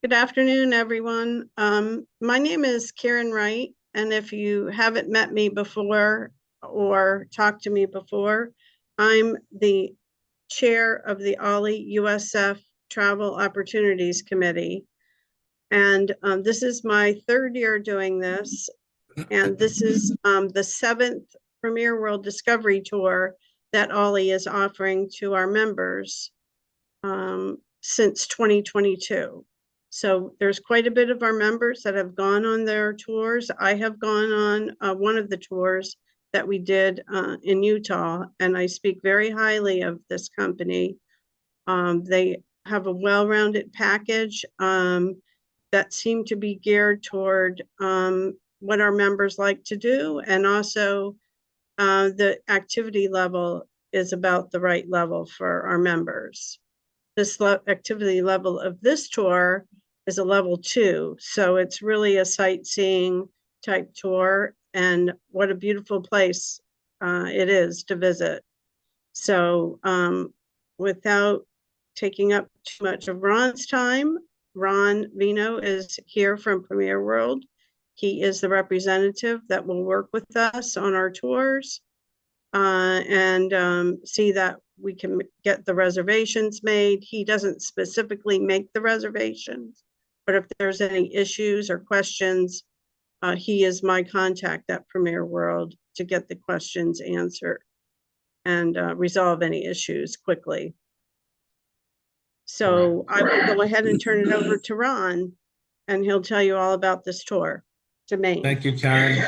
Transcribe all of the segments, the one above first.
Good afternoon, everyone. My name is Karen Wright, and if you haven't met me before or talked to me before, I'm the chair of the OLLI-USF Travel Opportunities Committee. And this is my third year doing this, and this is the seventh Premier World Discovery Tour that OLLI is offering to our members since 2022. So there's quite a bit of our members that have gone on their tours. I have gone on one of the tours that we did in Utah, and I speak very highly of this company. They have a well-rounded package that seem to be geared toward what our members like to do, and also the activity level is about the right level for our members. This activity level of this tour is a level 2. So it's really a sightseeing type tour, and what a beautiful place it is to visit. So without taking up too much of Ron's time, Ron Vino is here from Premier World. He is the representative that will work with us on our tours and see that we can get the reservations made. He doesn't specifically make the reservations, but if there's any issues or questions, he is my contact at Premier World to get the questions answered and resolve any issues quickly. So I will go ahead and turn it over to Ron, and he'll tell you all about this tour to Maine. Thank you, Karen.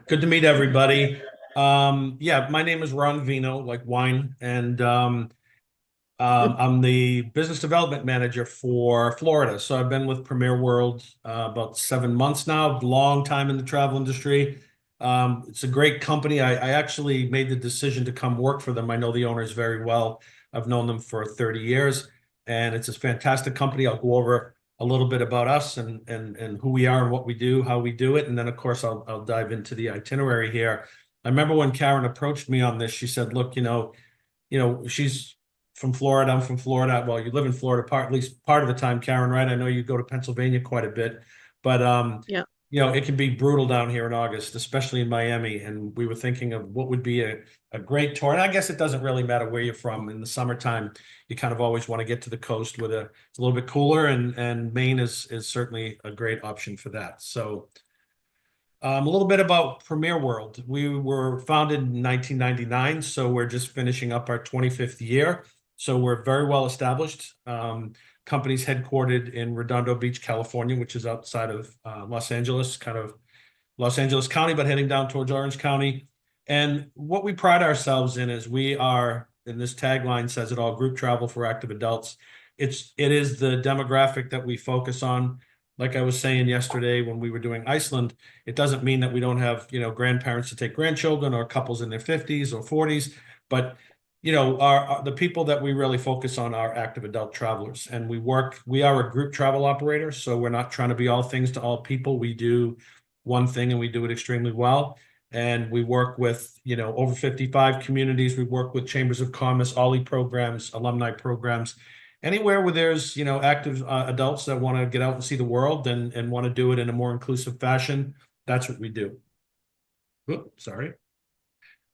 Good to meet everybody. Yeah, my name is Ron Vino, like wine, and I'm the business development manager for Florida. So I've been with Premier World about 7 months now, long time in the travel industry. It's a great company. I actually made the decision to come work for them. I know the owners very well. I've known them for 30 years, and it's a fantastic company. I'll go over a little bit about us and who we are and what we do, how we do it. And then, of course, I'll dive into the itinerary here. I remember when Karen approached me on this, she said, look, she's from Florida. I'm from Florida. Well, you live in Florida at least part of the time, Karen, right? I know you go to Pennsylvania quite a bit, but yeah. It can be brutal down here in August, especially in Miami. And we were thinking of what would be a great tour. And I guess it doesn't really matter where you're from. In the summertime, you kind of always want to get to the coast where it's a little bit cooler, and Maine is certainly a great option for that. So a little bit about Premier World. We were founded in 1999, so we're just finishing up our 25th year. So we're very well established. Company's headquartered in Redondo Beach, California, which is outside of Los Angeles, kind of Los Angeles County, but heading down towards Orange County. And what we pride ourselves in is we are, and this tagline says it all, group travel for active adults. It is the demographic that we focus on. Like I was saying yesterday when we were doing Iceland, it doesn't mean that we don't have, grandparents to take grandchildren or couples in their 50s or 40s, but the people that we really focus on are active adult travelers. And we are a group travel operator, so we're not trying to be all things to all people. We do one thing and we do it extremely well. And we work with, over 55 communities. We work with chambers of commerce, OLLI programs, alumni programs, anywhere where there's, active adults that want to get out and see the world and want to do it in a more inclusive fashion. That's what we do. Oops, sorry.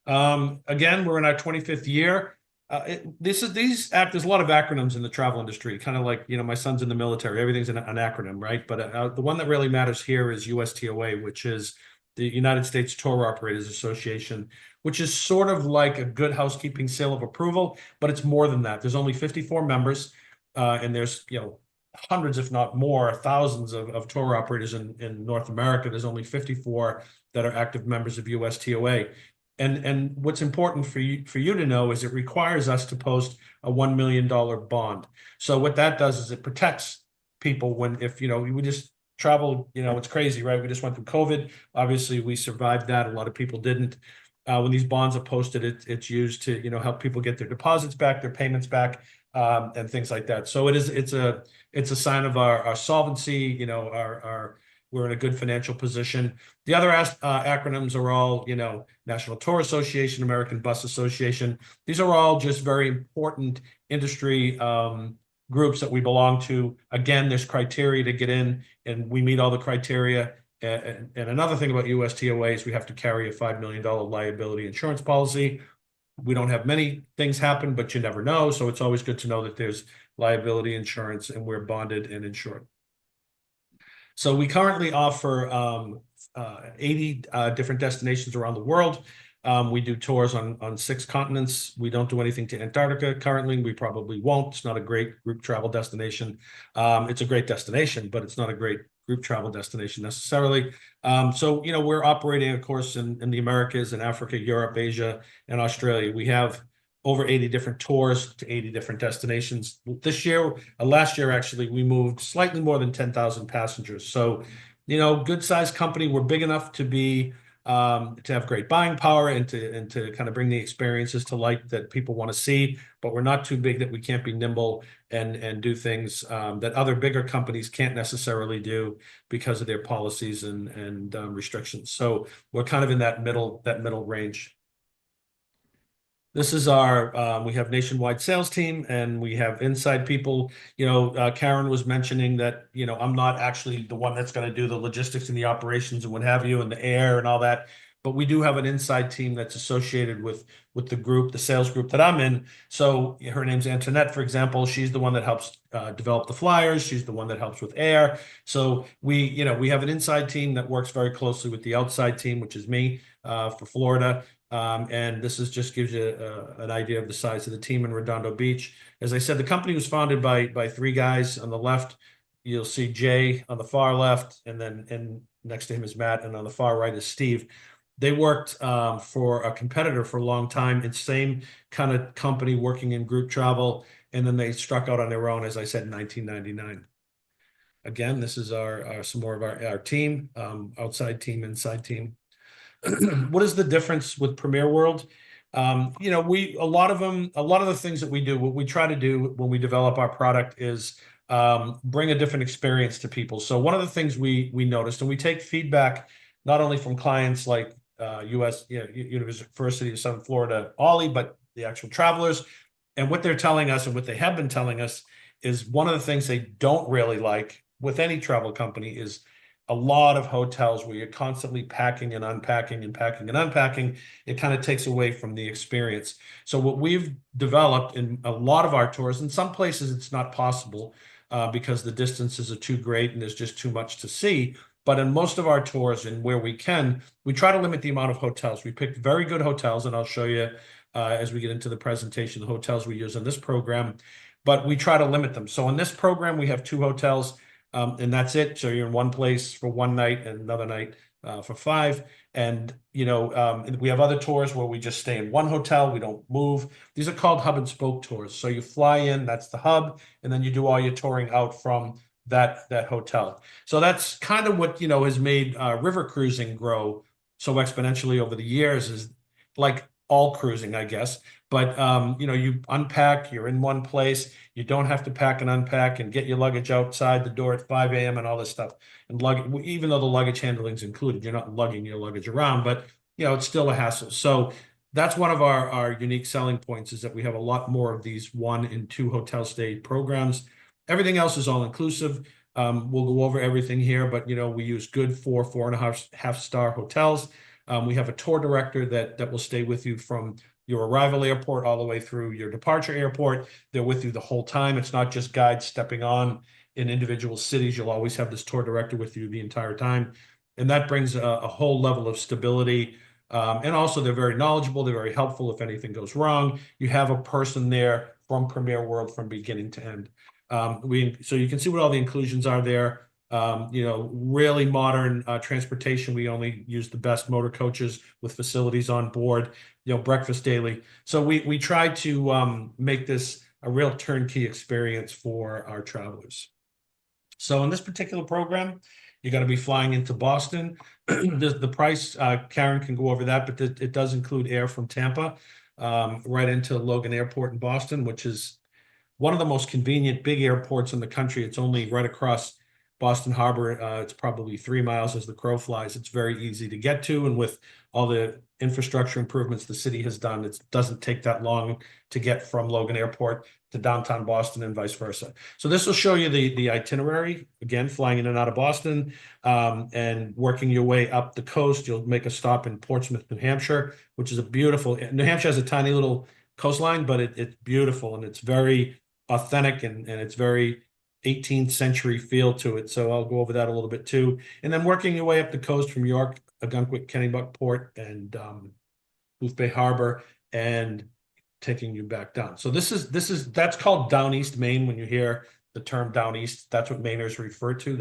Again, we're in our 25th year. There's a lot of acronyms in the travel industry, kind of like, my son's in the military, everything's an acronym, right? But the one that really matters here is USTOA, which is the United States Tour Operators Association, which is sort of like a good housekeeping seal of approval, but it's more than that. There's only 54 members, and there's, hundreds, if not more, thousands of tour operators in North America. There's only 54 that are active members of USTOA. And what's important for you to know is it requires us to post a $1 million bond. So what that does is it protects people if we just travel, it's crazy, right? We just went through COVID. Obviously, we survived that. A lot of people didn't. When these bonds are posted, it's used to, help people get their deposits back, their payments back, and things like that. So it's a sign of our solvency, we're in a good financial position. The other acronyms are all, National Tour Association, American Bus Association. These are all just very important industry groups that we belong to. Again, there's criteria to get in, and we meet all the criteria. And another thing about USTOA is we have to carry a $5 million liability insurance policy. We don't have many things happen, but you never know. So it's always good to know that there's liability insurance and we're bonded and insured. So we currently offer 80 different destinations around the world. We do tours on 6 continents. We don't do anything to Antarctica currently. We probably won't. It's not a great group travel destination. It's a great destination, but it's not a great group travel destination necessarily. So, you know, we're operating, of course, in the Americas and Africa, Europe, Asia, and Australia. We have over 80 different tours to 80 different destinations. This year, last year, actually, we moved slightly more than 10,000 passengers. So, you know, good sized company. We're big enough to be to have great buying power and to kind of bring the experiences to light that people want to see, but we're not too big that we can't be nimble and do things that other bigger companies can't necessarily do because of their policies and restrictions. So we're kind of in that middle range. This is our, we have nationwide sales team and we have inside people. You know, Karen was mentioning that, you know, I'm not actually the one that's going to do the logistics and the operations and what have you and the air and all that. But we do have an inside team that's associated with the group, the sales group that I'm in. So her name's Antoinette, for example. She's the one that helps develop the flyers. She's the one that helps with air. So we have an inside team that works very closely with the outside team, which is me for Florida. And this just gives you an idea of the size of the team in Redondo Beach. As I said, the company was founded by 3 guys. On the left, you'll see Jay on the far left, and next to him is Matt, and on the far right is Steve. They worked for a competitor for a long time. It's same kind of company working in group travel, and then they struck out on their own, as I said, in 1999. Again, this is some more of our team, outside team, inside team. What is the difference with Premier World? You know, a lot of the things that we do, what we try to do when we develop our product is bring a different experience to people. So one of the things we noticed, and we take feedback not only from clients like University of Southern Florida, OLLI, but the actual travelers, and what they're telling us and what they have been telling us is one of the things they don't really like with any travel company is a lot of hotels where you're constantly packing and unpacking and packing and unpacking. It kind of takes away from the experience. So what we've developed in a lot of our tours, in some places it's not possible because the distances are too great and there's just too much to see. But in most of our tours and where we can, we try to limit the amount of hotels. We picked very good hotels, and I'll show you as we get into the presentation, the hotels we use in this program, but we try to limit them. So in this program, we have 2 hotels. And that's it. So you're in one place for one night and another night for 5. And, you know, we have other tours where we just stay in one hotel. We don't move. These are called hub and spoke tours. So you fly in, that's the hub, and then you do all your touring out from that hotel. So that's kind of what, you know, has made river cruising grow so exponentially over the years, is like all cruising, I guess. But, you know, you unpack, you're in one place, you don't have to pack and unpack and get your luggage outside the door at 5 a.m. and all this stuff. And even though the luggage handling is included, you're not lugging your luggage around, but, you know, it's still a hassle. So that's one of our unique selling points, is that we have a lot more of these 1 and 2 hotel stay programs. Everything else is all inclusive. We'll go over everything here, but, you know, we use good 4.5 star hotels. We have a tour director that will stay with you from your arrival airport all the way through your departure airport. They're with you the whole time. It's not just guides stepping on in individual cities. You'll always have this tour director with you the entire time. And that brings a whole level of stability. And also they're very knowledgeable. They're very helpful if anything goes wrong. You have a person there from Premier World from beginning to end. So you can see what all the inclusions are there. You know, really modern transportation. We only use the best motor coaches with facilities on board, you know, breakfast daily. So we try to make this a real turnkey experience for our travelers. So in this particular program, you're going to be flying into Boston. The price, Karen can go over that, but it does include air from Tampa right into Logan Airport in Boston, which is one of the most convenient big airports in the country. It's only right across Boston Harbor, it's probably 3 miles as the crow flies. It's very easy to get to, and with all the infrastructure improvements the city has done, it doesn't take that long to get from Logan Airport to downtown Boston and vice versa. So this will show you the itinerary, again, flying in and out of Boston, and working your way up the coast. You'll make a stop in Portsmouth, New Hampshire, which is a beautiful, New Hampshire has a tiny little coastline, but it's beautiful, and it's very authentic, and it's very 18th century feel to it. So I'll go over that a little bit too. And then working your way up the coast from York, Ogunquit, Kennebunkport, and Booth Bay Harbor, and taking you back down. So that's called Down East Maine. When you hear the term Down East, that's what Mainers refer to,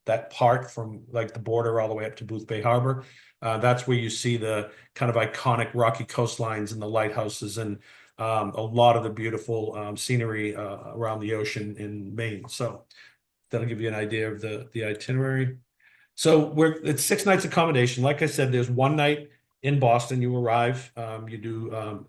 that part from like the border all the way up to Booth Bay Harbor. That's where you see the kind of iconic rocky coastlines and the lighthouses, and a lot of the beautiful scenery around the ocean in Maine. So that'll give you an idea of the itinerary. So it's 6 nights accommodation. Like I said, there's 1 night in Boston. You arrive, you do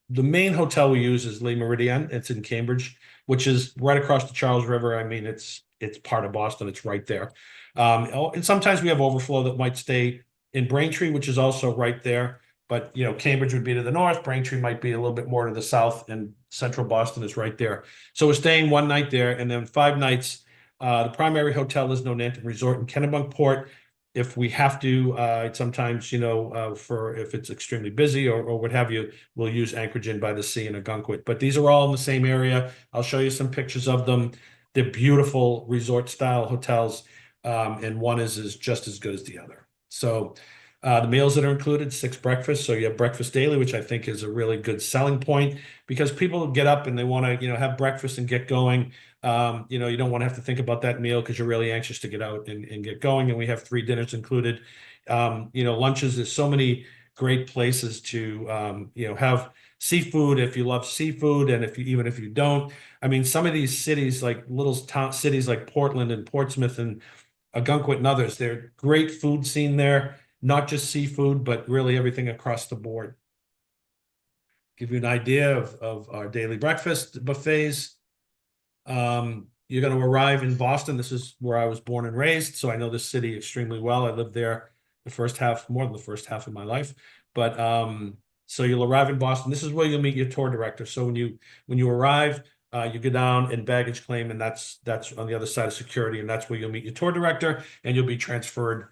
the main hotel we use is Le Méridien. It's in Cambridge, which is right across the Charles River. I mean, it's part of Boston. It's right there. And sometimes we have overflow that might stay in Braintree, which is also right there. But, Cambridge would be to the north. Braintree might be a little bit more to the south, and central Boston is right there. So we're staying 1 night there, and then 5 nights. The primary hotel is Nonantum Resort in Kennebunkport. If we have to, sometimes, for if it's extremely busy or what have you, we'll use Anchorage Inn by the Sea in Ogunquit. But these are all in the same area. I'll show you some pictures of them. They're beautiful resort-style hotels, and one is just as good as the other. So the meals that are included, 6 breakfasts. So you have breakfast daily, which I think is a really good selling point, because people get up and they want to, have breakfast and get going. You don't want to have to think about that meal because you're really anxious to get out and get going. And we have 3 dinners included. Lunches, there's so many great places to, have seafood if you love seafood. And even if you don't, I mean, some of these cities, like little town cities like Portland and Portsmouth and Ogunquit and others, they're great food scene there. Not just seafood, but really everything across the board. Give you an idea of our daily breakfast buffets. You're going to arrive in Boston. This is where I was born and raised, so I know this city extremely well. I lived there more than the first half of my life. But so you'll arrive in Boston. This is where you'll meet your tour director. So when you arrive, you go down in baggage claim, and that's on the other side of security, and that's where you'll meet your tour director, and you'll be transferred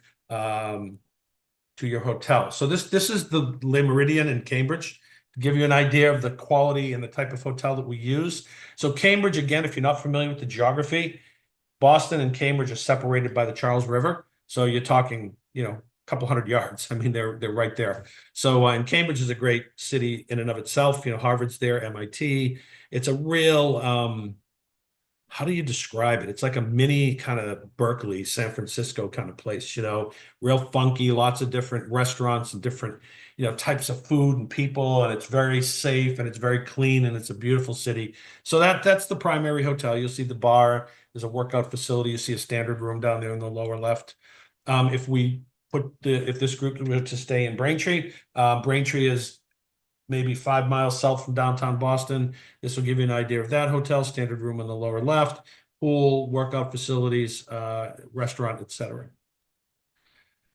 to your hotel. So this is the Le Méridien in Cambridge, to give you an idea of the quality and the type of hotel that we use. So Cambridge, again, if you're not familiar with the geography, Boston and Cambridge are separated by the Charles River. So you're talking, a couple hundred yards. I mean, they're right there. So and Cambridge is a great city in and of itself. Harvard's there, MIT. It's a real how do you describe it? It's like a mini kind of Berkeley, San Francisco kind of place, real funky, lots of different restaurants and different, types of food and people, and it's very safe and it's very clean and it's a beautiful city. So that's the primary hotel. You'll see the bar, there's a workout facility. You see a standard room down there in the lower left. If this group were to stay in Braintree, Braintree is maybe 5 miles south from downtown Boston. This will give you an idea of that hotel. Standard room in the lower left, pool, workout facilities, restaurant, etc.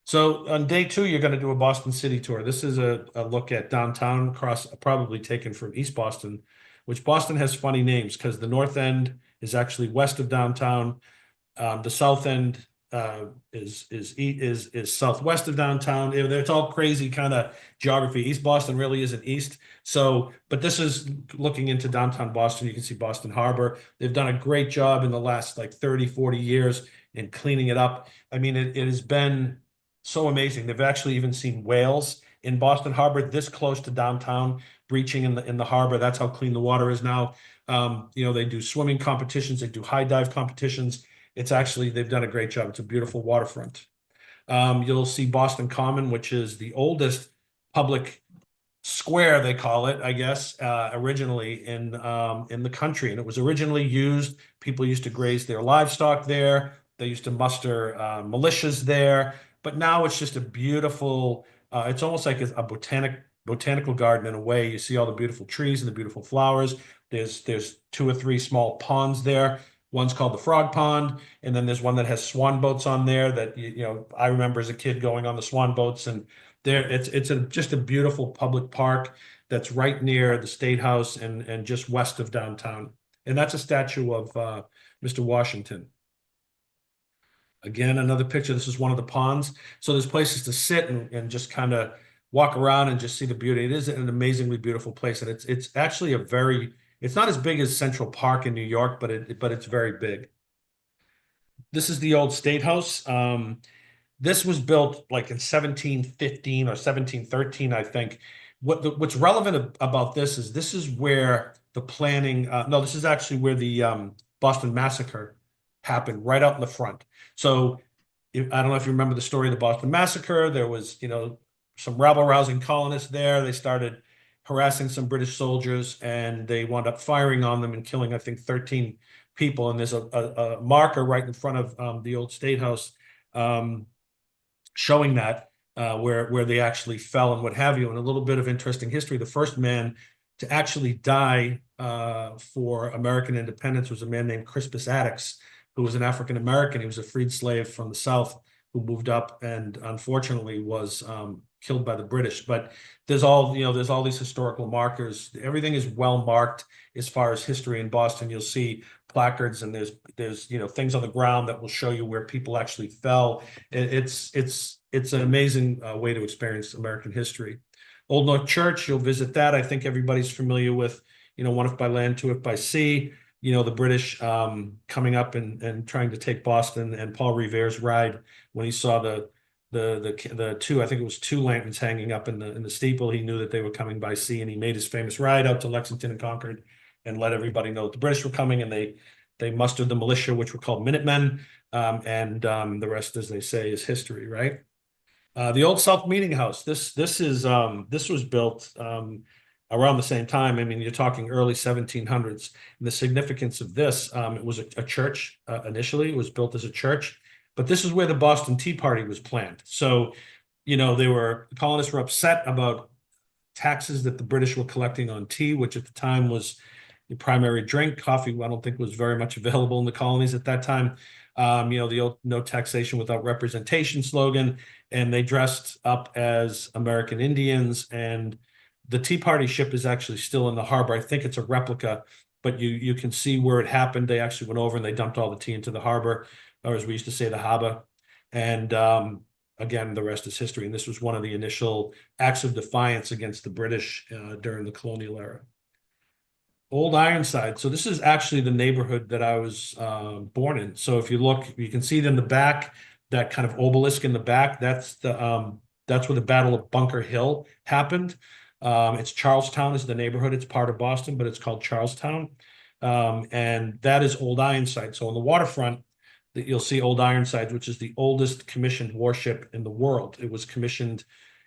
So on day 2, you're going to do a Boston City tour. This is a look at downtown, probably taken from East Boston, which Boston has funny names because the north end is actually west of downtown. The south end is southwest of downtown. It's all crazy kind of geography. East Boston really isn't east. So, but this is looking into downtown Boston. You can see Boston Harbor. They've done a great job in the last 30, 40 years in cleaning it up. I mean, it has been so amazing. They've actually even seen whales in Boston Harbor this close to downtown, breaching in the harbor. That's how clean the water is now. They do swimming competitions. They do high dive competitions. They've done a great job. It's a beautiful waterfront. You'll see Boston Common, which is the oldest public square, they call it, I guess, originally in the country. And it was originally used, people used to graze their livestock there. They used to muster militias there. But now it's just a beautiful, it's almost like a botanical garden in a way. You see all the beautiful trees and the beautiful flowers. There's 2 or 3 small ponds there. One's called the Frog Pond, and then there's one that has swan boats on there that I remember as a kid going on the swan boats, and it's just a beautiful public park that's right near the State House and just west of downtown. And that's a statue of Mr. Washington. Again, another picture. This is one of the ponds. So there's places to sit and just kind of walk around and just see the beauty. It is an amazingly beautiful place, and it's actually it's not as big as Central Park in New York, but it's very big. This is the old State House. This was built like in 1715 or 1713, I think. What's relevant about this is where the planning. No, this is actually where the Boston Massacre happened, right out in the front. So I don't know if you remember the story of the Boston Massacre. There was, some rabble-rousing colonists there. They started harassing some British soldiers, and they wound up firing on them and killing, I think, 13 people. And there's a marker right in front of the old State House showing that where they actually fell and what have you. And a little bit of interesting history. The first man to actually die for American independence was a man named Crispus Attucks, who was an African American. He was a freed slave from the South who moved up and unfortunately was killed by the British. But there's all these historical markers. Everything is well marked as far as history in Boston. You'll see placards, and there's things on the ground that will show you where people actually fell. It's an amazing way to experience American history. Old North Church, you'll visit that. I think everybody's familiar with, one if by land, two if by sea. The British coming up and trying to take Boston, and Paul Revere's ride when he saw the two, I think it was two lanterns hanging up in the steeple. He knew that they were coming by sea, and he made his famous ride out to Lexington and Concord and let everybody know that the British were coming, and they mustered the militia, which were called Minutemen, and the rest, as they say, is history, right? The Old South Meeting House. This was built around the same time. I mean, you're talking early 1700s. And the significance of this, it was a church initially. It was built as a church, but this is where the Boston Tea Party was planned. So, the colonists were upset about taxes that the British were collecting on tea, which at the time was the primary drink. Coffee, I don't think, was very much available in the colonies at that time. The old "no taxation without representation" slogan, and they dressed up as American Indians. And the Tea Party ship is actually still in the harbor. I think it's a replica, but you can see where it happened. They actually went over and they dumped all the tea into the harbor, or as we used to say, the harbor. And again, the rest is history. And this was one of the initial acts of defiance against the British during the colonial era. Old Ironside. So this is actually the neighborhood that I was born in. So if you look, you can see it in the back, that kind of obelisk in the back. That's where the Battle of Bunker Hill happened. It's Charlestown is the neighborhood. It's part of Boston, but it's called Charlestown. And that is Old Ironside. So on the waterfront, you'll see Old Ironsides, which is the oldest commissioned warship in the world. It was commissioned.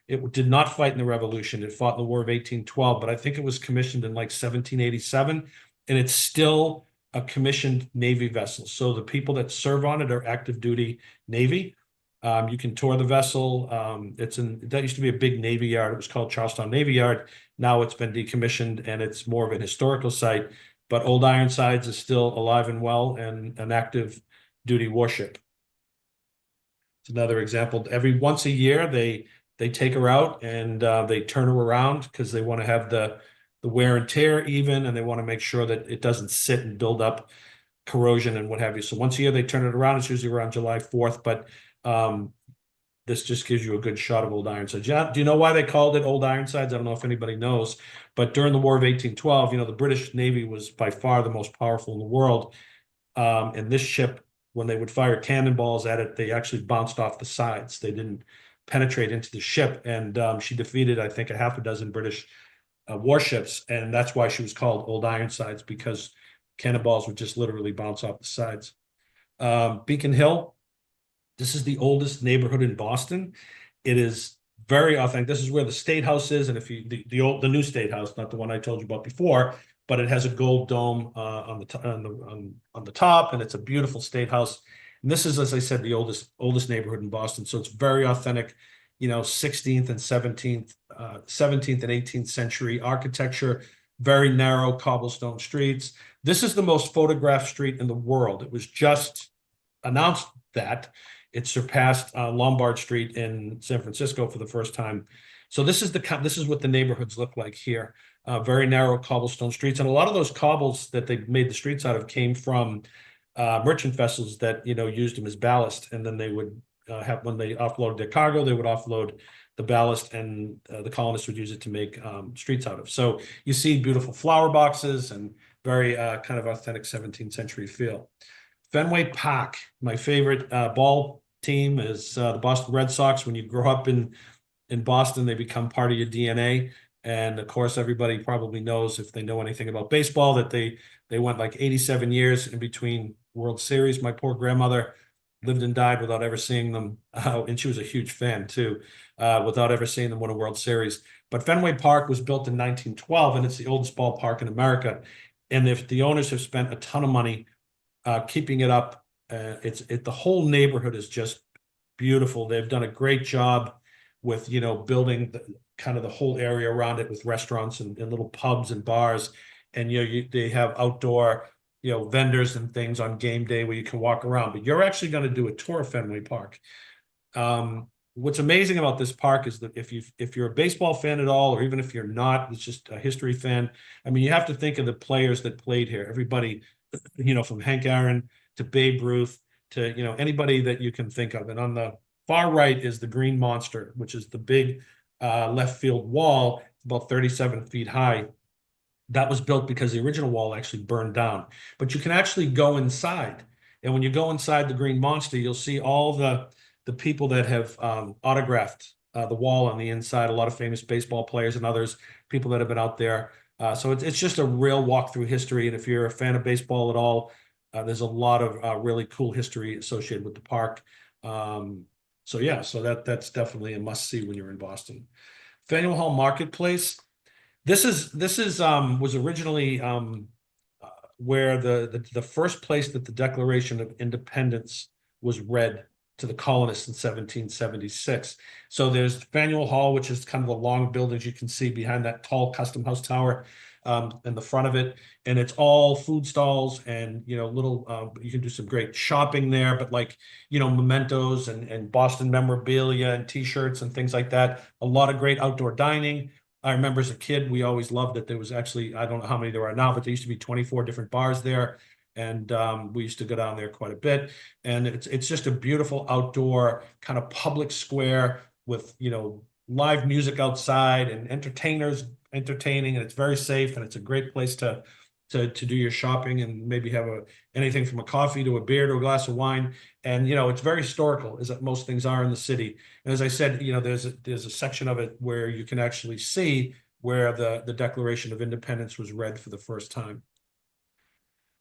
It did not fight in the Revolution. It fought in the War of 1812, but I think it was commissioned in like 1787, and it's still a commissioned Navy vessel. So the people that serve on it are active duty Navy. You can tour the vessel. That used to be a big Navy yard. It was called Charlestown Navy Yard. Now it's been decommissioned, and it's more of an historical site. But Old Ironsides is still alive and well, and an active duty warship. It's another example. Every once a year, they take her out and they turn her around because they want to have the wear and tear even, and they want to make sure that it doesn't sit and build up corrosion and what have you. So once a year they turn it around. It's usually around July 4th, but this just gives you a good shot of Old Ironsides. Do you know why they called it Old Ironsides? I don't know if anybody knows, but during the War of 1812, the British Navy was by far the most powerful in the world. And this ship, when they would fire cannonballs at it, they actually bounced off the sides. They didn't penetrate into the ship. And she defeated, I think, a half a dozen British warships. And that's why she was called Old Ironsides, because cannonballs would just literally bounce off the sides. Beacon Hill. This is the oldest neighborhood in Boston. It is very authentic. This is where the State House is, and if you the new State House, not the one I told you about before, but it has a gold dome on the top, and it's a beautiful State House. And this is, as I said, the oldest neighborhood in Boston. So it's very authentic, 16th and 17th and 18th century architecture. very narrow cobblestone streets. This is the most photographed street in the world. It was just announced that it surpassed Lombard Street in San Francisco for the first time. So this is what the neighborhoods look like here. Very narrow cobblestone streets, and a lot of those cobbles that they made the streets out of came from merchant vessels that used them as ballast, and then they would have, when they offloaded their cargo, they would offload the ballast, and the colonists would use it to make streets out of. So you see beautiful flower boxes and very kind of authentic 17th century feel. Fenway Park, my favorite ball team is the Boston Red Sox. When you grow up in Boston, they become part of your DNA. And of course, everybody probably knows, if they know anything about baseball, that they went like 87 years in between World Series. My poor grandmother lived and died without ever seeing them, and she was a huge fan too, without ever seeing them win a World Series. But Fenway Park was built in 1912, and it's the oldest ballpark in America. And if the owners have spent a ton of money keeping it up, the whole neighborhood is just beautiful. They've done a great job with building kind of the whole area around it with restaurants and little pubs and bars, and they have outdoor vendors and things on game day where you can walk around. But you're actually going to do a tour of Fenway Park. What's amazing about this park is that if you're a baseball fan at all, or even if you're not, it's just a history fan. I mean, you have to think of the players that played here. Everybody, from Hank Aaron to Babe Ruth to anybody that you can think of. And on the far right is the Green Monster, which is the big left field wall, about 37 feet high. That was built because the original wall actually burned down. But you can actually go inside. And when you go inside the Green Monster, you'll see all the people that have autographed the wall on the inside, a lot of famous baseball players and others, people that have been out there. So it's just a real walk through history. And if you're a fan of baseball at all, there's a lot of really cool history associated with the park. So that's definitely a must see when you're in Boston. Faneuil Hall Marketplace. This was originally where the first place that the Declaration of Independence was read to the colonists in 1776. So there's Faneuil Hall, which is kind of the long buildings you can see behind that tall Custom House tower in the front of it. And it's all food stalls and, little, you can do some great shopping there, but mementos and Boston memorabilia and T-shirts and things like that. A lot of great outdoor dining. I remember as a kid, we always loved it. There was actually, I don't know how many there are now, but there used to be 24 different bars there. And we used to go down there quite a bit. And it's just a beautiful outdoor kind of public square with, live music outside and entertainers entertaining, and it's very safe, and it's a great place to do your shopping and maybe have anything from a coffee to a beer to a glass of wine. And it's very historical, as most things are in the city. And as I said, there's a section of it where you can actually see where the Declaration of Independence was read for the first time.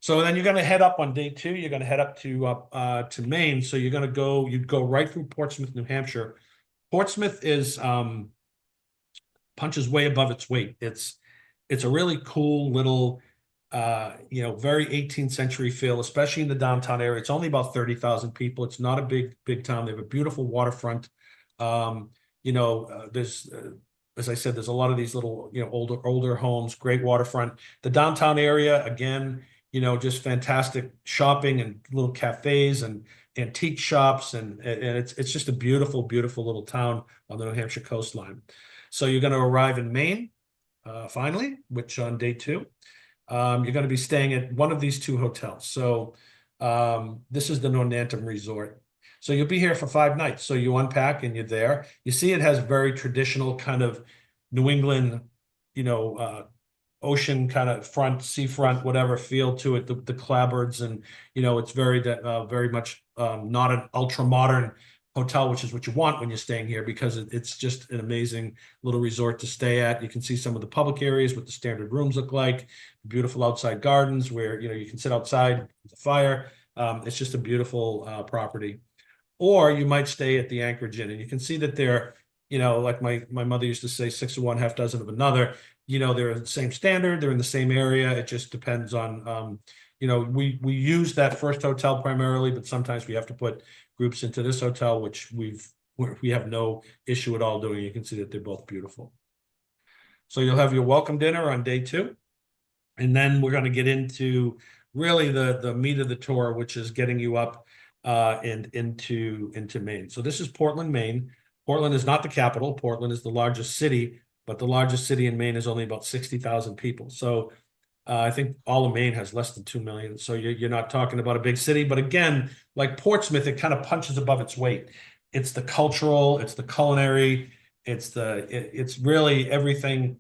So then you're going to head up on day 2. You're going to head up to Maine. So you'd go right through Portsmouth, New Hampshire. Portsmouth punches way above its weight. It's a really cool little, very 18th century feel, especially in the downtown area. It's only about 30,000 people. It's not a big town. They have a beautiful waterfront. There's, as I said, there's a lot of these little, older homes, great waterfront. The downtown area, again, just fantastic shopping and little cafes and antique shops, and it's just a beautiful, beautiful little town on the New Hampshire coastline. So you're going to arrive in Maine, finally, which on day 2, you're going to be staying at one of these 2 hotels. So this is the Northampton Resort. So you'll be here for 5 nights. So you unpack and you're there. You see, it has very traditional kind of New England, ocean kind of seafront, whatever feel to it, the clapboards, and it's very much not an ultra modern hotel, which is what you want when you're staying here, because it's just an amazing little resort to stay at. You can see some of the public areas, what the standard rooms look like, beautiful outside gardens where you can sit outside with a fire. It's just a beautiful property. Or you might stay at the Anchorage Inn, and you can see that they're like my mother used to say, 6 of one, half dozen of another. They're the same standard, they're in the same area. It just depends on, we use that first hotel primarily, but sometimes we have to put groups into this hotel, which we have no issue at all doing. You can see that they're both beautiful. So you'll have your welcome dinner on day 2. And then we're going to get into really the meat of the tour, which is getting you up and into Maine. So this is Portland, Maine. Portland is not the capital. Portland is the largest city, but the largest city in Maine is only about 60,000 people. So I think all of Maine has less than 2 million. So you're not talking about a big city. But again, like Portsmouth, it kind of punches above its weight. It's the cultural, it's the culinary, it's really everything,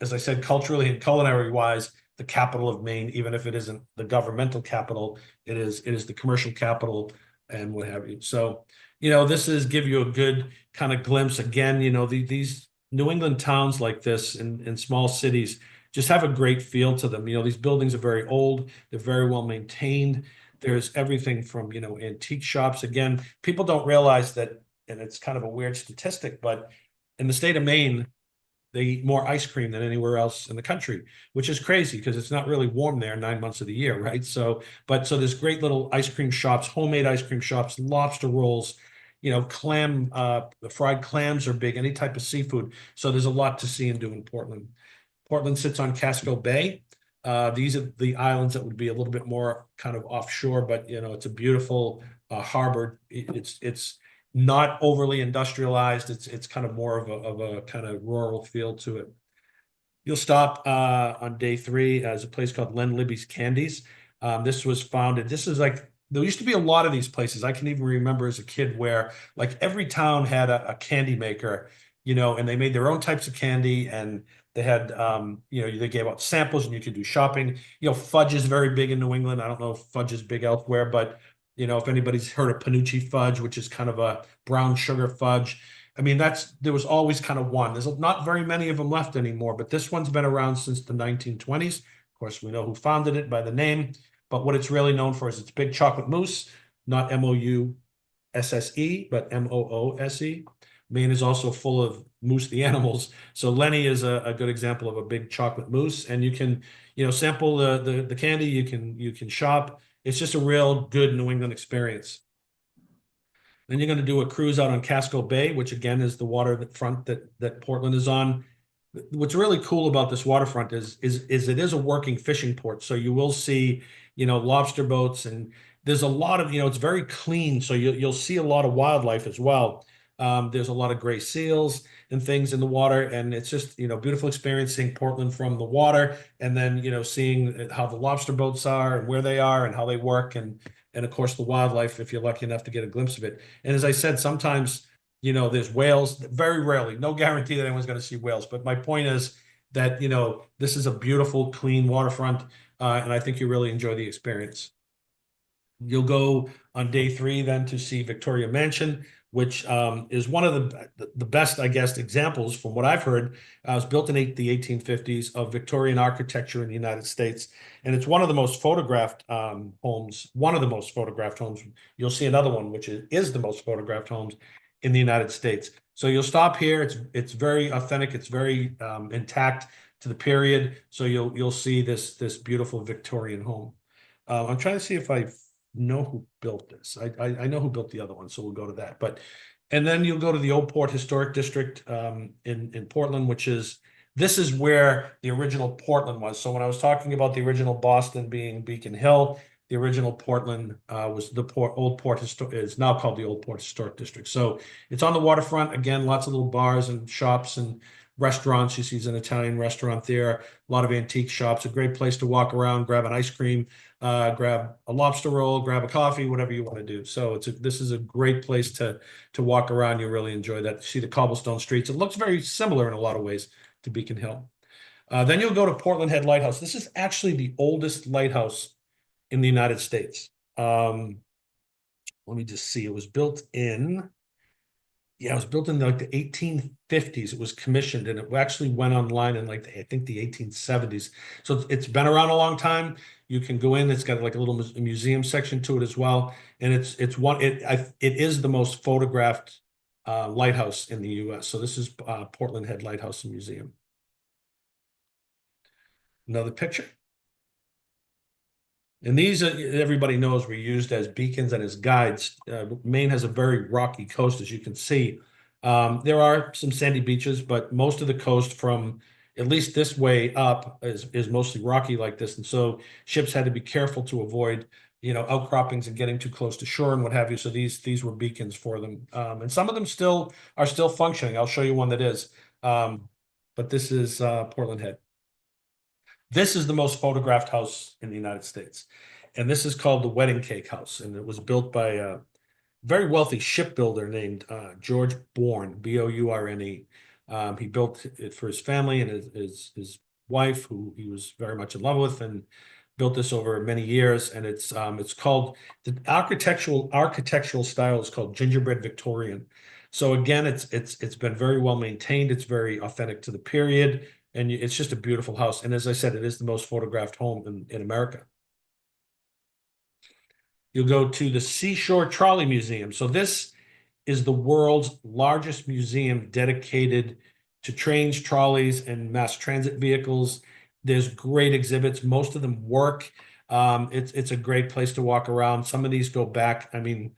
as I said, culturally and culinary wise, the capital of Maine, even if it isn't the governmental capital, it is the commercial capital and what have you. So, this is give you a good kind of glimpse. Again, these New England towns like this in small cities just have a great feel to them. These buildings are very old, they're very well maintained. There's everything from, antique shops. Again, people don't realize that, and it's kind of a weird statistic, but in the state of Maine, they eat more ice cream than anywhere else in the country, which is crazy because it's not really warm there 9 months of the year, right? So there's great little ice cream shops, homemade ice cream shops, lobster rolls, fried clams are big, any type of seafood. So there's a lot to see and do in Portland. Portland sits on Casco Bay. These are the islands that would be a little bit more kind of offshore, but it's a beautiful harbor. It's not overly industrialized. It's kind of more of a kind of rural feel to it. You'll stop on day 3 as a place called Len Libby's Candies. This was founded. This is like, there used to be a lot of these places. I can even remember as a kid where like every town had a candy maker, and they made their own types of candy, and they had, they gave out samples and you could do shopping. Fudge is very big in New England. I don't know if fudge is big elsewhere, but if anybody's heard of Panucci fudge, which is kind of a brown sugar fudge. I mean, there was always kind of one. There's not very many of them left anymore, but this one's been around since the 1920s. Of course, we know who founded it by the name, but what it's really known for is its big chocolate mousse, not MOUSSE, but MOOSE. Maine is also full of Moose the animals. So Lenny is a good example of a big chocolate mousse, and you can, sample the candy. You can shop. It's just a real good New England experience. Then you're going to do a cruise out on Casco Bay, which again is the waterfront that Portland is on. What's really cool about this waterfront is it is a working fishing port. So you will see, lobster boats, and there's a lot of, it's very clean. So you'll see a lot of wildlife as well. There's a lot of gray seals and things in the water, and it's just, beautiful experience seeing Portland from the water, and then, seeing how the lobster boats are and where they are and how they work, and of course the wildlife, if you're lucky enough to get a glimpse of it. And as I said, sometimes, there's whales, very rarely, no guarantee that anyone's going to see whales. But my point is that, this is a beautiful, clean waterfront, and I think you really enjoy the experience. You'll go on day 3 then to see Victoria Mansion, which is one of the best, I guess, examples from what I've heard. It was built in the 1850s of Victorian architecture in the United States. And it's one of the most photographed homes, one of the most photographed homes. You'll see another one, which is the most photographed homes in the United States. So you'll stop here. It's very authentic. It's very intact to the period. So you'll see this beautiful Victorian home. I'm trying to see if I know who built this. I know who built the other one, so we'll go to that. And then you'll go to the Old Port Historic District in Portland, this is where the original Portland was. So when I was talking about the original Boston being Beacon Hill, the original Portland was the Old Port is now called the Old Port Historic District. So it's on the waterfront. Again, lots of little bars and shops and restaurants. You see an Italian restaurant there, a lot of antique shops, a great place to walk around, grab an ice cream, grab a lobster roll, grab a coffee, whatever you want to do. So this is a great place to walk around. You really enjoy that. See the cobblestone streets. It looks very similar in a lot of ways to Beacon Hill. Then you'll go to Portland Head Lighthouse. This is actually the oldest lighthouse in the United States. Let me just see. It was built in like the 1850s. It was commissioned, and it actually went online in like I think the 1870s. So it's been around a long time. You can go in. It's got like a little museum section to it as well, and it is the most photographed lighthouse in the U.S. So this is Portland Head Lighthouse and Museum. Another picture. And these, everybody knows, were used as beacons and as guides. Maine has a very rocky coast, as you can see. There are some sandy beaches, but most of the coast from at least this way up is mostly rocky like this. And so ships had to be careful to avoid, outcroppings and getting too close to shore and what have you. So these were beacons for them. And some of them are still functioning. I'll show you one that is. But this is Portland Head. This is the most photographed house in the United States. And this is called the Wedding Cake House. And it was built by a very wealthy shipbuilder named George Bourne, Bourne. He built it for his family and his wife, who he was very much in love with, and built this over many years. And it's called, the architectural style is called gingerbread Victorian. So again, it's been very well maintained. It's very authentic to the period, and it's just a beautiful house. And as I said, it is the most photographed home in America. You'll go to the Seashore Trolley Museum. So this is the world's largest museum dedicated to trains, trolleys, and mass transit vehicles. There's great exhibits. Most of them work. It's a great place to walk around. Some of these go back. I mean,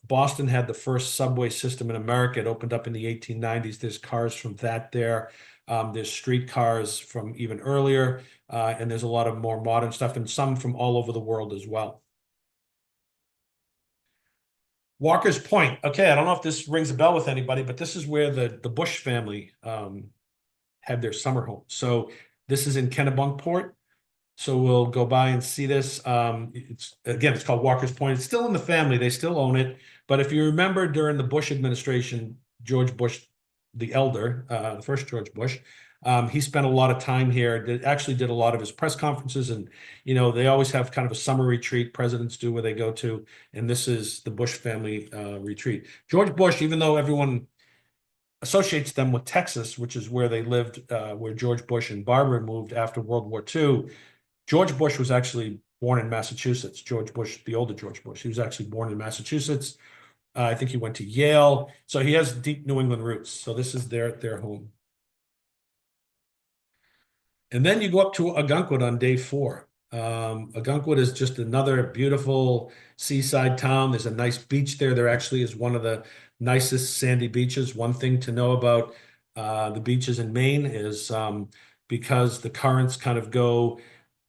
Boston had the first subway system in America. It opened up in the 1890s. There's cars from that there. There's street cars from even earlier. And there's a lot of more modern stuff, and some from all over the world as well. Walker's Point. Okay, I don't know if this rings a bell with anybody, but this is where the Bush family had their summer home. So this is in Kennebunkport. So we'll go by and see this. It's called Walker's Point. It's still in the family. They still own it. But if you remember during the Bush administration, George Bush, the elder, the first George Bush, he spent a lot of time here. Actually did a lot of his press conferences, and they always have kind of a summer retreat presidents do where they go to, and this is the Bush family retreat. George Bush, even though everyone associates them with Texas, which is where they lived, where George Bush and Barbara moved after World War II, George Bush was actually born in Massachusetts. George Bush, the older George Bush, he was actually born in Massachusetts. I think he went to Yale, so he has deep New England roots. So this is their home. And then you go up to Ogunquit on day 4. Ogunquit is just another beautiful seaside town. There's a nice beach there. There actually is one of the nicest sandy beaches. One thing to know about the beaches in Maine is because the currents kind of go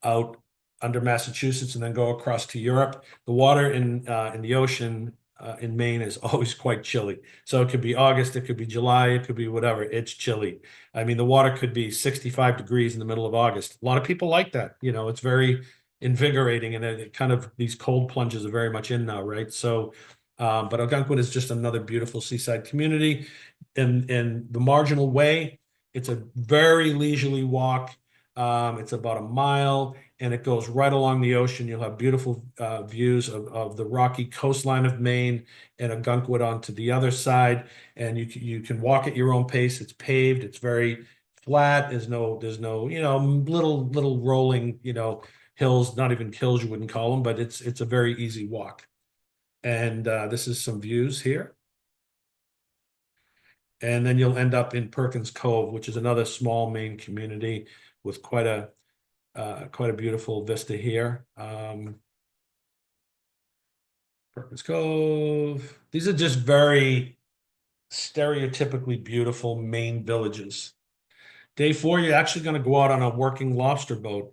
out under Massachusetts and then go across to Europe, the water in the ocean in Maine is always quite chilly. So it could be August, it could be July, it could be whatever. It's chilly. I mean, the water could be 65 degrees in the middle of August. A lot of people like that. It's very invigorating, and it kind of, these cold plunges are very much in now, right? So, but Ogunquit is just another beautiful seaside community. In the Marginal Way, it's a very leisurely walk. It's about a mile, and it goes right along the ocean. You'll have beautiful views of the rocky coastline of Maine and Ogunquit onto the other side. And you can walk at your own pace. It's paved. It's very flat. There's no little rolling hills, not even hills you wouldn't call them, but it's a very easy walk. And this is some views here. And then you'll end up in Perkins Cove, which is another small Maine community with quite a beautiful vista here. Perkins Cove. These are just very stereotypically beautiful Maine villages. Day 4, you're actually going to go out on a working lobster boat.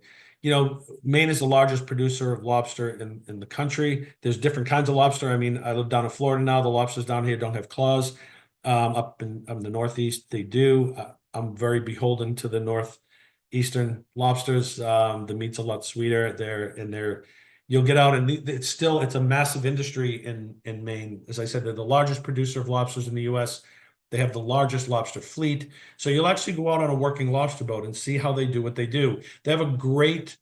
Maine is the largest producer of lobster in the country. There's different kinds of lobster. I mean, I live down in Florida now. The lobsters down here don't have claws. Up in the Northeast, they do. I'm very beholden to the Northeastern lobsters. The meat's a lot sweeter. You'll get out, and it's a massive industry in Maine. As I said, they're the largest producer of lobsters in the U.S. They have the largest lobster fleet. So you'll actually go out on a working lobster boat and see how they do what they do. They have great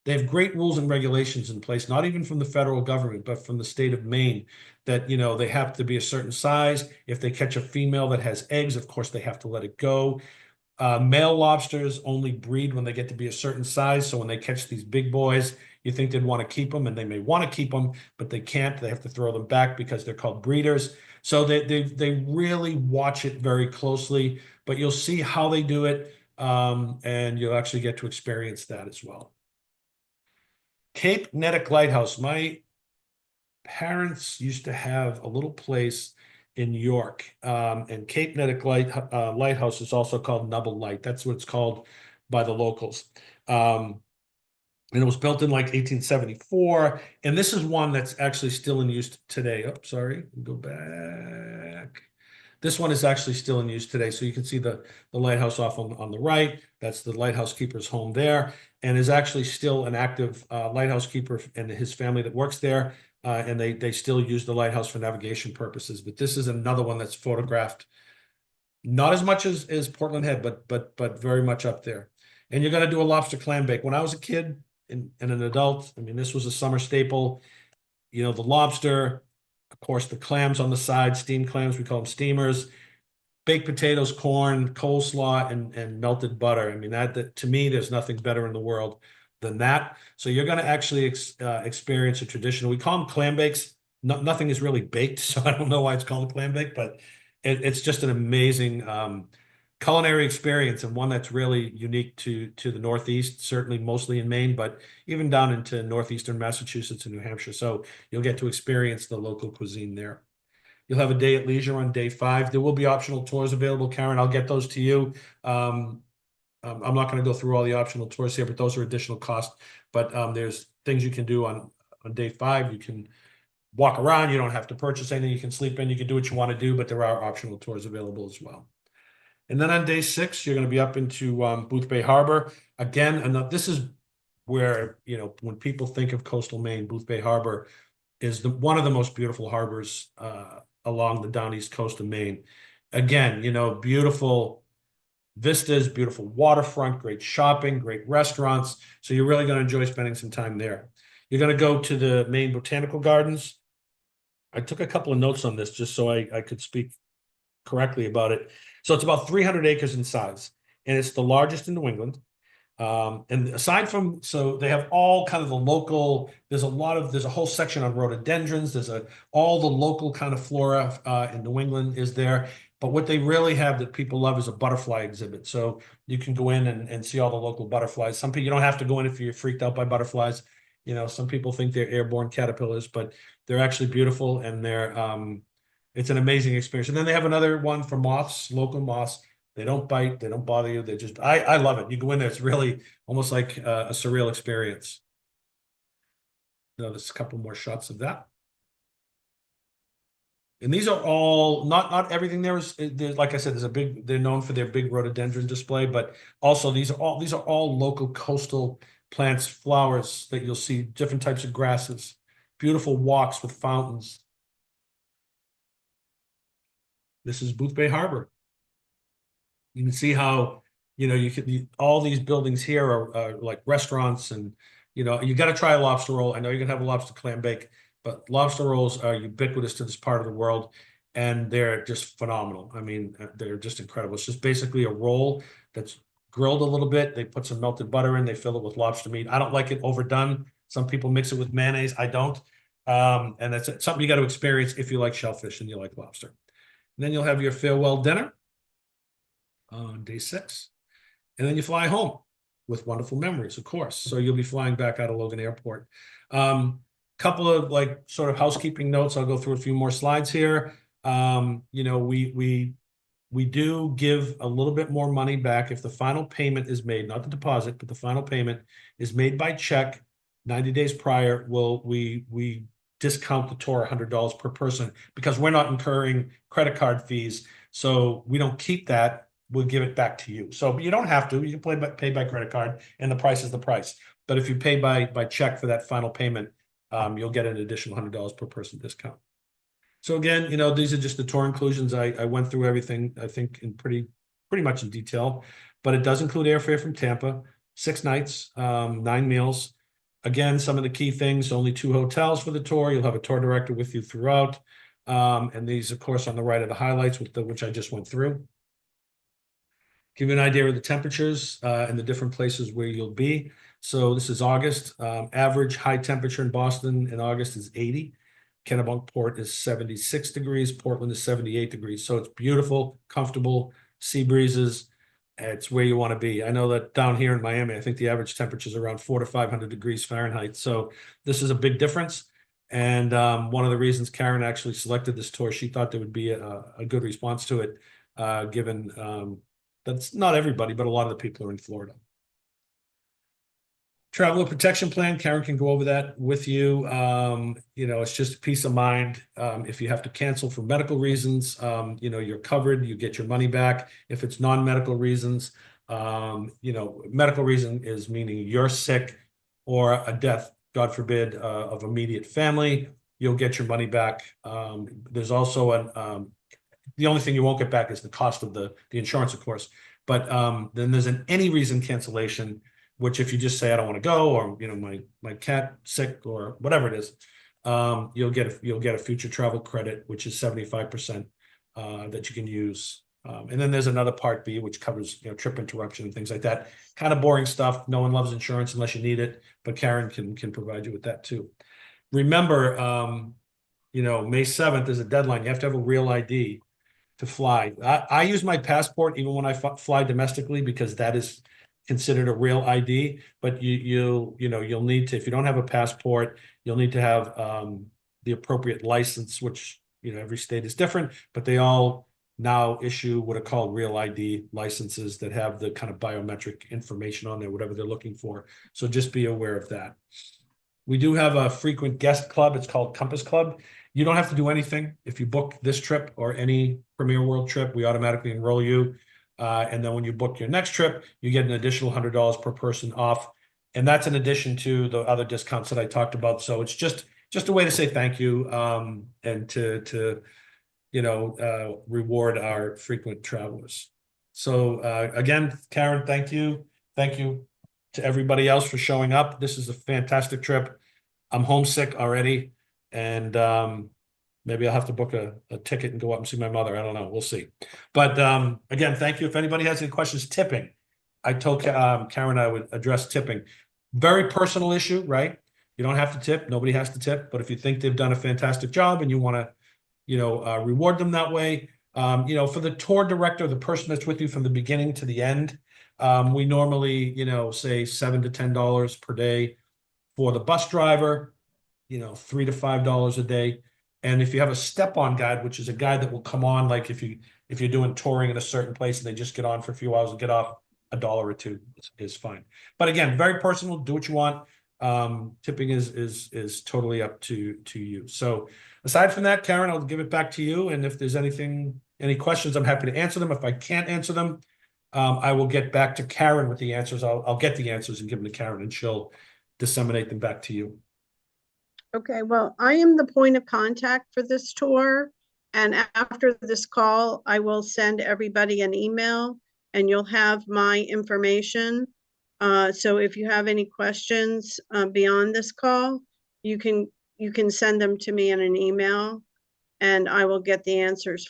rules and regulations in place, not even from the federal government, but from the state of Maine, that, they have to be a certain size. If they catch a female that has eggs, of course, they have to let it go. Male lobsters only breed when they get to be a certain size. So when they catch these big boys, you think they'd want to keep them, and they may want to keep them, but they can't. They have to throw them back because they're called breeders. So they really watch it very closely, but you'll see how they do it, and you'll actually get to experience that as well. Cape Nettic Lighthouse. My parents used to have a little place in York. And Cape Nettic Lighthouse is also called Nubble Light. That's what it's called by the locals. And it was built in like 1874. And this is one that's actually still in use today. Oh, sorry, go back. This one is actually still in use today. So you can see the lighthouse off on the right. That's the lighthouse keeper's home there, and is actually still an active lighthouse keeper and his family that works there. And they still use the lighthouse for navigation purposes. But this is another one that's photographed, not as much as Portland Head, but very much up there. And you're gonna do a lobster clam bake. When I was a kid and an adult, I mean, this was a summer staple. You know, the lobster, of course, the clams on the side, steamed clams, we call them steamers, baked potatoes, corn, coleslaw, and melted butter. I mean, that to me, there's nothing better in the world than that. So you're going to actually experience a traditional. We call them clam bakes. Nothing is really baked, so I don't know why it's called a clam bake, but it's just an amazing culinary experience, and one that's really unique to the Northeast, certainly mostly in Maine, but even down into northeastern Massachusetts and New Hampshire. So you'll get to experience the local cuisine there. You'll have a day at leisure on day 5. There will be optional tours available, Karen. I'll get those to you. I'm not going to go through all the optional tours here, but those are additional costs. But there's things you can do on day 5. You can walk around. You don't have to purchase anything. You can sleep in. You can do what you want to do, but there are optional tours available as well. And then on day 6, you're going to be up into Boothbay Harbor. Again, and this is where, you know, when people think of coastal Maine, Boothbay Harbor is one of the most beautiful harbors along the down east coast of Maine. Again, you know, beautiful vistas, beautiful waterfront, great shopping, great restaurants. So you're really going to enjoy spending some time there. You're going to go to the Maine Botanical Gardens. I took a couple of notes on this just so I could speak correctly about it. So it's about 300 acres in size, and it's the largest in New England. And aside from, so they have all kind of the local, there's a whole section on rhododendrons. All the local kind of flora in New England is there. But what they really have that people love is a butterfly exhibit. So you can go in and see all the local butterflies. Some people, you don't have to go in if you're freaked out by butterflies. You know, some people think they're airborne caterpillars, but they're actually beautiful, and it's an amazing experience. And then they have another one for moths, local moths. They don't bite, they don't bother you. They just, I love it. You go in there, it's really almost like a surreal experience. There's a couple more shots of that. And these are all, not everything there is, like I said, they're known for their big rhododendron display, but also these are all local coastal plants, flowers that you'll see, different types of grasses, beautiful walks with fountains. This is Boothbay Harbor. You can see how, you know, all these buildings here are like restaurants, and, you know, you got to try a lobster roll. I know you're gonna have a lobster clam bake, but lobster rolls are ubiquitous to this part of the world, and they're just phenomenal. I mean, they're just incredible. It's just basically a roll that's grilled a little bit. They put some melted butter in, they fill it with lobster meat. I don't like it overdone. Some people mix it with mayonnaise. I don't. And that's something you got to experience if you like shellfish and you like lobster. And then you'll have your farewell dinner on day 6. And then you fly home with wonderful memories, of course. So you'll be flying back out of Logan Airport. Couple of like sort of housekeeping notes. I'll go through a few more slides here. You know, we do give a little bit more money back if the final payment is made, not the deposit, but the final payment is made by check 90 days prior. We discount the tour $100 per person because we're not incurring credit card fees. So we don't keep that. We'll give it back to you. So you don't have to. You can pay by credit card, and the price is the price. But if you pay by check for that final payment, you'll get an additional $100 per person discount. So again, you know, these are just the tour inclusions. I went through everything, I think, in pretty much in detail, but it does include airfare from Tampa, 6 nights, 9 meals. Again, some of the key things: only 2 hotels for the tour. You'll have a tour director with you throughout. And these, of course, on the right are the highlights, which I just went through. Give you an idea of the temperatures and the different places where you'll be. So this is August. Average high temperature in Boston in August is 80. Kennebunkport is 76 degrees. Portland is 78 degrees. So it's beautiful, comfortable, sea breezes. It's where you want to be. I know that down here in Miami, I think the average temperature is around 400 to 500 degrees Fahrenheit. So this is a big difference. And one of the reasons Karen actually selected this tour, she thought there would be a good response to it, given that's not everybody, but a lot of the people are in Florida. Traveler protection plan, Karen can go over that with you. You know, it's just peace of mind. If you have to cancel for medical reasons, you know, you're covered, you get your money back. If it's non-medical reasons, you know, medical reason is meaning you're sick or a death, God forbid, of immediate family, you'll get your money back. There's also the only thing you won't get back is the cost of the insurance, of course. But then there's an any reason cancellation, which if you just say I don't want to go, or you know my cat sick or whatever it is, you'll get a future travel credit, which is 75% that you can use. And then there's another part B, which covers trip interruption and things like that. Kind of boring stuff. No one loves insurance unless you need it, but Karen can provide you with that too. Remember, May 7th is a deadline. You have to have a real ID to fly. I use my passport even when I fly domestically because that is considered a real ID. But you'll need to, if you don't have a passport, you'll need to have the appropriate license, which every state is different, but they all now issue what are called real ID licenses that have the kind of biometric information on there, whatever they're looking for. So just be aware of that. We do have a frequent guest club. It's called Compass Club. You don't have to do anything. If you book this trip or any Premier World trip, we automatically enroll you. And then when you book your next trip, you get an additional $100 per person off. And that's in addition to the other discounts that I talked about. So it's just a way to say thank you and to reward our frequent travelers. So again, Karen, thank you. Thank you to everybody else for showing up. This is a fantastic trip. I'm homesick already. And maybe I'll have to book a ticket and go up and see my mother. I don't know. We'll see. But again, thank you. If anybody has any questions, tipping. I told Karen I would address tipping. Very personal issue, right? You don't have to tip. Nobody has to tip. But if you think they've done a fantastic job and you want to, reward them that way, for the tour director, the person that's with you from the beginning to the end, we normally, say $7 to $10 per day. For the bus driver, $3 to $5 a day. And if you have a step-on guide, which is a guide that will come on, like if you're doing touring in a certain place and they just get on for a few hours and get off, $1 or $2 is fine. But again, very personal. Do what you want. Tipping is totally up to you. So aside from that, Karen, I'll give it back to you. And if there's any questions, I'm happy to answer them. If I can't answer them, I will get back to Karen with the answers. I'll get the answers and give them to Karen, and she'll disseminate them back to you. Okay, well, I am the point of contact for this tour. And after this call, I will send everybody an email and you'll have my information. So if you have any questions beyond this call, you can send them to me in an email and I will get the answers